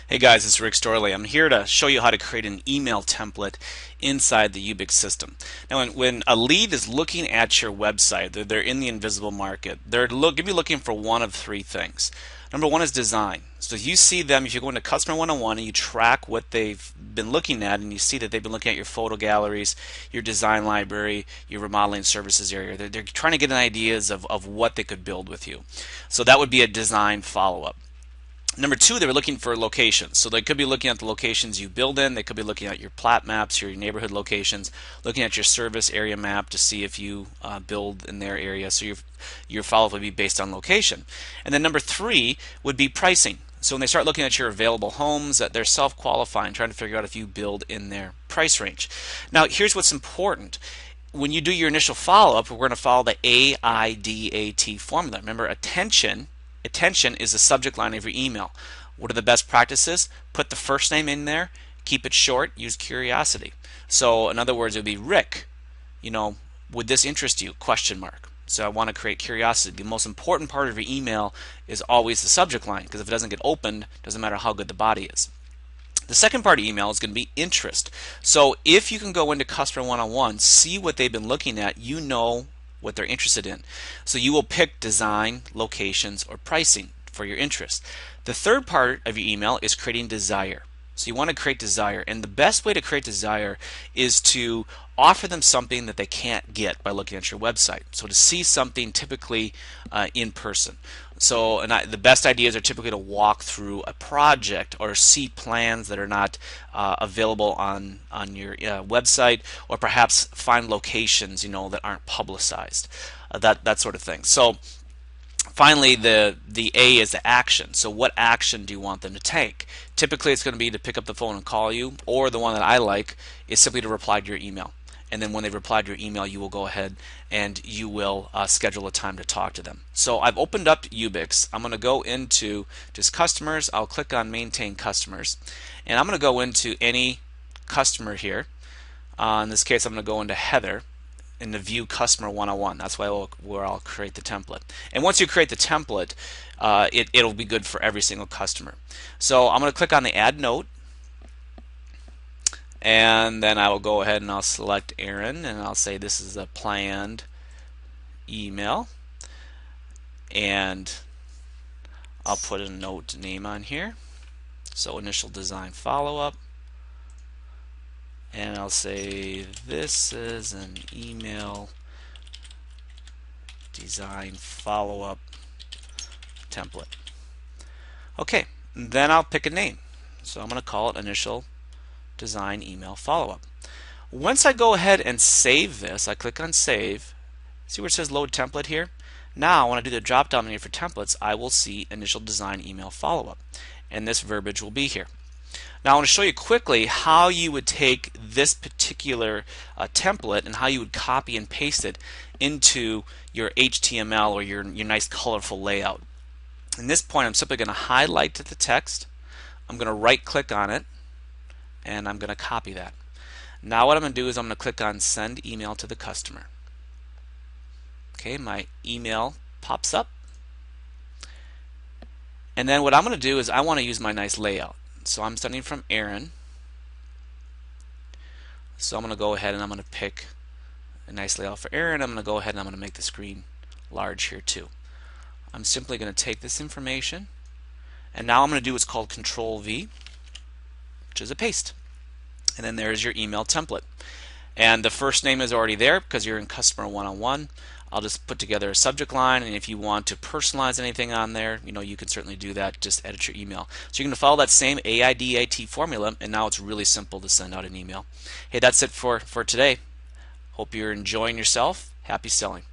Hey guys, it's Rick Storley. I'm here to show you how to create an email template inside the Ubix system. Now, when a lead is looking at your website, they're in the invisible market, they're going to be looking for one of three things. Number one is design. So you see them, if you go into Customer 101 and you track what they've been looking at, and you see that they've been looking at your photo galleries, your design library, your remodeling services area. They're trying to get ideas of what they could build with you. So that would be a design follow-up. Number two, they were looking for locations. So they could be looking at the locations you build in. They could be looking at your plat maps, your neighborhood locations, looking at your service area map to see if you build in their area. So your follow-up would be based on location. And then number three would be pricing. So when they start looking at your available homes, that they're self-qualifying, trying to figure out if you build in their price range. Now, here's what's important. When you do your initial follow-up, we're going to follow the AIDAT formula. Remember, attention is the subject line of your email. What are the best practices? Put the first name in there, keep it short, use curiosity. So in other words, it would be Rick, would this interest you? Question mark. So I want to create curiosity. The most important part of your email is always the subject line, because if it doesn't get opened, it doesn't matter how good the body is. The second part of email is going to be interest. So if you can go into Customer 101, see what they've been looking at, you know what they're interested in. So you will pick design, locations, or pricing for your interest. The third part of your email is creating desire. So you want to create desire, and the best way to create desire is to offer them something that they can't get by looking at your website. So to see something typically in person. So the best ideas are typically to walk through a project or see plans that are not available on your website, or perhaps find locations that aren't publicized, that sort of thing. So finally, the A is the action. So what action do you want them to take? Typically it's going to be to pick up the phone and call you, or the one that I like is simply to reply to your email. And then when they reply to your email, you will go ahead and you will schedule a time to talk to them. So I've opened up Ubix. I'm going to go into just customers. I'll click on maintain customers, and I'm going to go into any customer here. In this case, I'm going to go into Heather in the view customer 101. That's where I'll create the template. And once you create the template, it'll be good for every single customer. So I'm going to click on the add note, and then I will go ahead and I'll select Aaron, and I'll say this is a planned email, and I'll put a note name on here. So initial design follow-up, and I'll say this is an email design follow-up template. Okay, then I'll pick a name. So I'm going to call it initial design email follow-up. Once I go ahead and save this, I click on save. See where it says load template here? Now when I do the drop down menu for templates, I will see initial design email follow-up, and this verbiage will be here. Now I want to show you quickly how you would take this particular template and how you would copy and paste it into your HTML or your nice colorful layout. In this point, I'm simply going to highlight the text. I'm going to right click on it, and I'm going to copy that. Now what I'm going to do is I'm going to click on send email to the customer. Okay, my email pops up, and then what I'm going to do is I want to use my nice layout. So I'm starting from Aaron. So I'm going to go ahead and I'm going to pick a nice layout for Aaron. I'm going to go ahead and I'm going to make the screen large here too. I'm simply going to take this information, and now I'm going to do what's called Control V, which is a paste. And then there's your email template. And the first name is already there because you're in Customer 101. I'll just put together a subject line, and if you want to personalize anything on there, you can certainly do that. Just edit your email. So you're going to follow that same AIDAT formula, and now it's really simple to send out an email. Hey, that's it for today. Hope you're enjoying yourself. Happy selling.